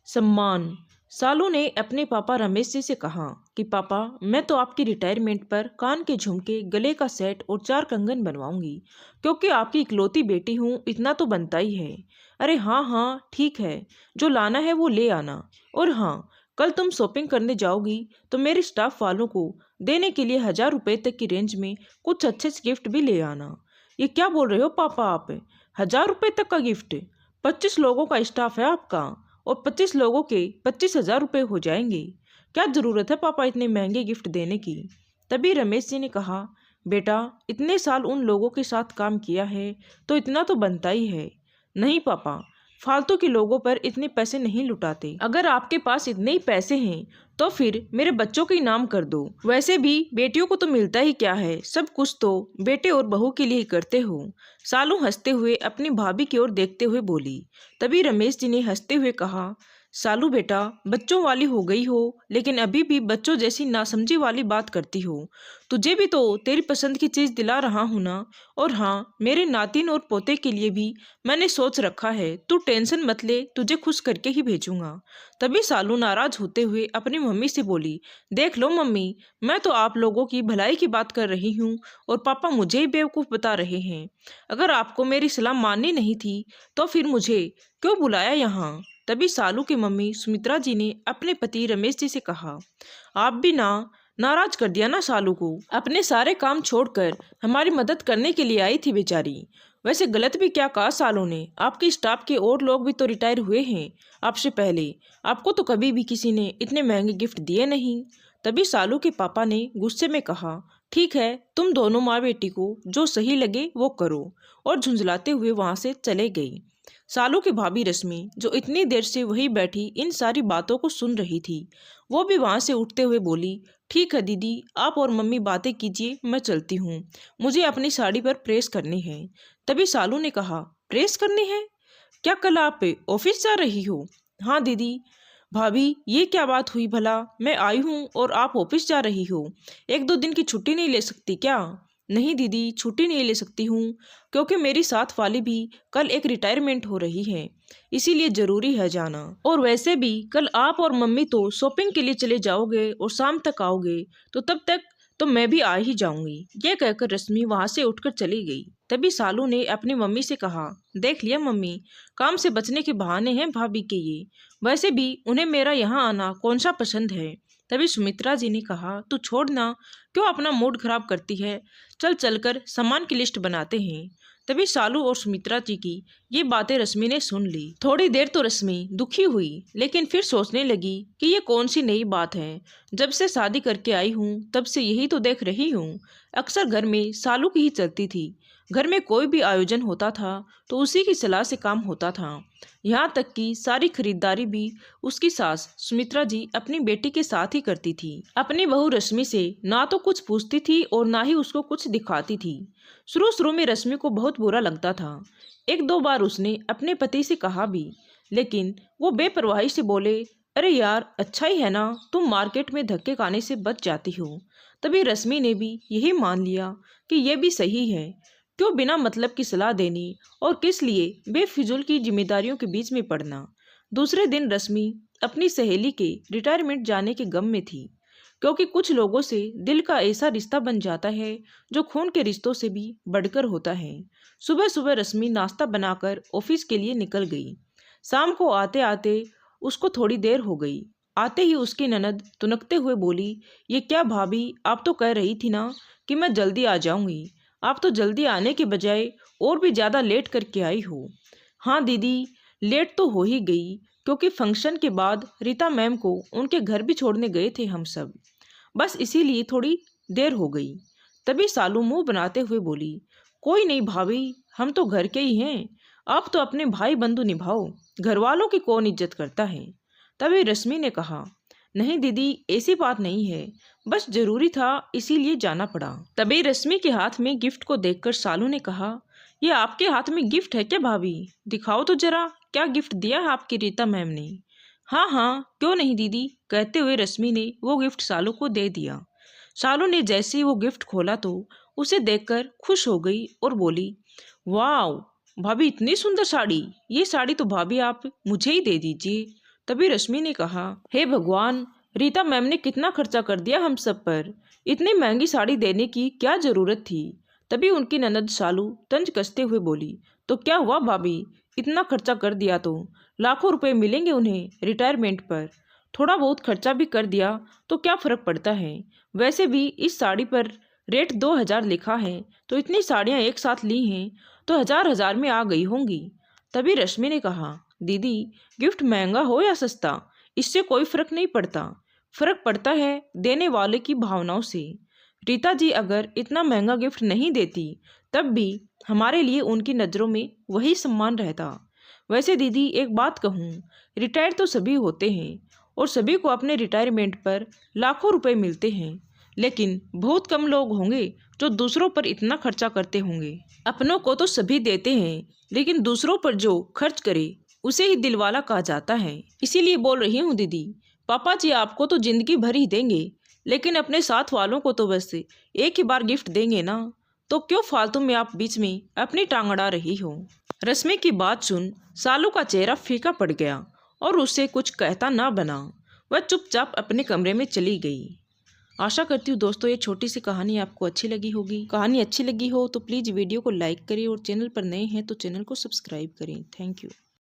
सम्मान। सालू ने अपने पापा रमेश जी से कहा कि पापा, मैं तो आपकी रिटायरमेंट पर कान के झुमके, गले का सेट और 4 कंगन बनवाऊंगी, क्योंकि आपकी इकलौती बेटी हूँ, इतना तो बनता ही है। अरे हाँ हाँ ठीक है, जो लाना है वो ले आना। और हाँ, कल तुम शॉपिंग करने जाओगी तो मेरे स्टाफ वालों को देने के लिए 1000 रुपये तक की रेंज में कुछ अच्छे से गिफ्ट भी ले आना। ये क्या बोल रहे हो पापा आप? 1000 रुपये तक का गिफ्ट? 25 लोगों का स्टाफ है आपका, और 25 लोगों के 25,000 रुपये हो जाएंगे। क्या जरूरत है पापा इतने महंगे गिफ्ट देने की? तभी रमेश जी ने कहा, बेटा, इतने साल उन लोगों के साथ काम किया है तो इतना तो बनता ही है। नहीं पापा, फालतू के लोगों पर इतने पैसे नहीं लुटाते। अगर आपके पास इतने ही पैसे हैं तो फिर मेरे बच्चों के नाम कर दो। वैसे भी बेटियों को तो मिलता ही क्या है, सब कुछ तो बेटे और बहू के लिए ही करते हो। सालू हंसते हुए अपनी भाभी की ओर देखते हुए बोली। तभी रमेश जी ने हंसते हुए कहा, सालू बेटा, बच्चों वाली हो गई हो, लेकिन अभी भी बच्चों जैसी नासमझी वाली बात करती हो। तुझे भी तो तेरी पसंद की चीज दिला रहा हूं ना। और हाँ, मेरे नातिन और पोते के लिए भी मैंने सोच रखा है, तू टेंशन मत ले, तुझे खुश करके ही भेजूंगा। तभी सालू नाराज होते हुए अपनी मम्मी से बोली, देख लो मम्मी, मैं तो आप लोगों की भलाई की बात कर रही हूँ और पापा मुझे ही बेवकूफ़ बता रहे हैं। अगर आपको मेरी सलाह माननी नहीं थी तो फिर मुझे क्यों बुलाया यहाँ? तभी सालू की मम्मी सुमित्रा जी ने अपने पति रमेश जी से कहा, आप भी नाराज कर दिया ना सालू को। अपने सारे काम छोड़कर हमारी मदद करने के लिए आई थी बेचारी। वैसे गलत भी क्या कहा सालू ने, आपके स्टाफ के और लोग भी तो रिटायर हुए हैं आपसे पहले। आपको तो कभी भी किसी ने इतने महंगे गिफ्ट दिए नहीं। तभी सालू के पापा ने गुस्से में कहा, ठीक है, तुम दोनों माँ बेटी को जो सही लगे वो करो, और झुंझलाते हुए वहां से चले गई। सालू की भाभी रश्मि, जो इतनी देर से वही बैठी इन सारी बातों को सुन रही थी, वो भी वहां से उठते हुए बोली, ठीक है दीदी, आप और मम्मी बातें कीजिए, मैं चलती हूँ, मुझे अपनी साड़ी पर प्रेस करनी है। तभी सालू ने कहा, प्रेस करनी है? क्या कल आप ऑफिस जा रही हो? हाँ दीदी। भाभी, ये क्या बात हुई भला? मैं आई हूँ और आप ऑफिस जा रही हो, 1-2 दिन की छुट्टी नहीं ले सकती क्या? नहीं दीदी, छुट्टी नहीं ले सकती हूँ, क्योंकि मेरी साथ वाली भी कल एक रिटायरमेंट हो रही है, इसीलिए जरूरी है जाना। और वैसे भी कल आप और मम्मी तो शॉपिंग के लिए चले जाओगे और शाम तक आओगे, तो तब तक तो मैं भी आ ही जाऊंगी। ये कहकर रश्मि वहां से उठकर चली गई। तभी सालू ने अपनी मम्मी से कहा, देख लिया मम्मी, काम से बचने के बहाने हैं भाभी के ये। वैसे भी उन्हें मेरा यहाँ आना कौन सा पसंद है। तभी सुमित्रा जी ने कहा, तू छोड़ ना, क्यों अपना मूड खराब करती है, चल चलकर सामान की लिस्ट बनाते हैं। तभी सालू और सुमित्रा जी की ये बातें रश्मि ने सुन ली। थोड़ी देर तो रश्मि दुखी हुई, लेकिन फिर सोचने लगी कि ये कौन सी नई बात है। जब से शादी करके आई हूँ तब से यही तो देख रही हूँ, अक्सर घर में सालू की ही चलती थी। घर में कोई भी आयोजन होता था तो उसी की सलाह से काम होता था। यहाँ तक कि सारी खरीदारी भी उसकी सास सुमित्रा जी अपनी बेटी के साथ ही करती थी। अपनी बहू रश्मि से ना तो कुछ पूछती थी और ना ही उसको कुछ दिखाती थी। शुरू शुरू में रश्मि को बहुत बुरा लगता था। 1-2 बार उसने अपने पति से कहा भी, लेकिन वो बेपरवाही से बोले, अरे यार, अच्छा ही है ना, तुम मार्केट में धक्के खाने से बच जाती हो। तभी रश्मि ने भी यही मान लिया कि यह भी सही है, क्यों बिना मतलब की सलाह देनी और किस लिए बेफिजूल की जिम्मेदारियों के बीच में पड़ना। दूसरे दिन रश्मि अपनी सहेली के रिटायरमेंट जाने के गम में थी, क्योंकि कुछ लोगों से दिल का ऐसा रिश्ता बन जाता है जो खून के रिश्तों से भी बढ़कर होता है। सुबह सुबह रश्मि नाश्ता बनाकर ऑफिस के लिए निकल गई। शाम को आते आते उसको थोड़ी देर हो गई। आते ही उसकी ननद तुनकते हुए बोली, ये क्या भाभी, आप तो कह रही थी ना कि मैं जल्दी आ जाऊंगी, आप तो जल्दी आने के बजाय और भी ज़्यादा लेट करके आई हो। हाँ दीदी, लेट तो हो ही गई, क्योंकि फंक्शन के बाद रीता मैम को उनके घर भी छोड़ने गए थे हम सब, बस इसीलिए थोड़ी देर हो गई। तभी सालू मुंह बनाते हुए बोली, कोई नहीं भाभी, हम तो घर के ही हैं, आप तो अपने भाई बंधु निभाओ, घर वालों की कौन इज्जत करता है। तभी रश्मि ने कहा, नहीं दीदी, ऐसी बात नहीं है, बस जरूरी था इसीलिए जाना पड़ा। तभी रश्मि के हाथ में गिफ्ट को देखकर सालू ने कहा, ये आपके हाथ में गिफ्ट है क्या भाभी? दिखाओ तो जरा, क्या गिफ्ट दिया है आपकी रीता मैम ने? हाँ हाँ, क्यों नहीं दीदी, कहते हुए रश्मि ने वो गिफ्ट सालू को दे दिया। सालू ने जैसे ही वो गिफ्ट खोला तो उसे देखकर खुश हो गई और बोली, वाह भाभी, इतनी सुंदर साड़ी, ये साड़ी तो भाभी आप मुझे ही दे दीजिए, तभी रश्मि ने कहा, हे भगवान, रीता मैम ने कितना खर्चा कर दिया हम सब पर। इतनी महंगी साड़ी देने की क्या जरूरत थी। तभी उनकी ननद शालू तंज कसते हुए बोली, तो क्या हुआ भाभी, इतना खर्चा कर दिया तो लाखों रुपए मिलेंगे उन्हें रिटायरमेंट पर। थोड़ा बहुत खर्चा भी कर दिया तो क्या फर्क पड़ता है। वैसे भी इस साड़ी पर रेट 2000 लिखा है, तो इतनी साड़ियाँ एक साथ ली हैं तो हजार हजार में आ गई होंगी। तभी रश्मि ने कहा, दीदी, गिफ्ट महंगा हो या सस्ता, इससे कोई फर्क नहीं पड़ता। फर्क पड़ता है देने वाले की भावनाओं से। रीता जी अगर इतना महंगा गिफ्ट नहीं देती तब भी हमारे लिए उनकी नज़रों में वही सम्मान रहता। वैसे दीदी एक बात कहूँ, रिटायर तो सभी होते हैं और सभी को अपने रिटायरमेंट पर लाखों रुपए मिलते हैं, लेकिन बहुत कम लोग होंगे जो दूसरों पर इतना खर्चा करते होंगे। अपनों को तो सभी देते हैं, लेकिन दूसरों पर जो खर्च करे उसे ही दिलवाला कहा जाता है। इसीलिए बोल रही हूँ दीदी, पापा जी आपको तो जिंदगी भर ही देंगे, लेकिन अपने साथ वालों को तो बस एक ही बार गिफ्ट देंगे ना, तो क्यों फालतू में आप बीच में अपनी टांग अड़ा रही हो। रश्मि की बात सुन सालू का चेहरा फीका पड़ गया और उससे कुछ कहता ना बना। वह चुपचाप अपने कमरे में चली गई। आशा करती हूँ दोस्तों ये छोटी सी कहानी आपको अच्छी लगी होगी। कहानी अच्छी लगी हो तो प्लीज़ वीडियो को लाइक करें और चैनल पर नए हैं तो चैनल को सब्सक्राइब करें। Thank you.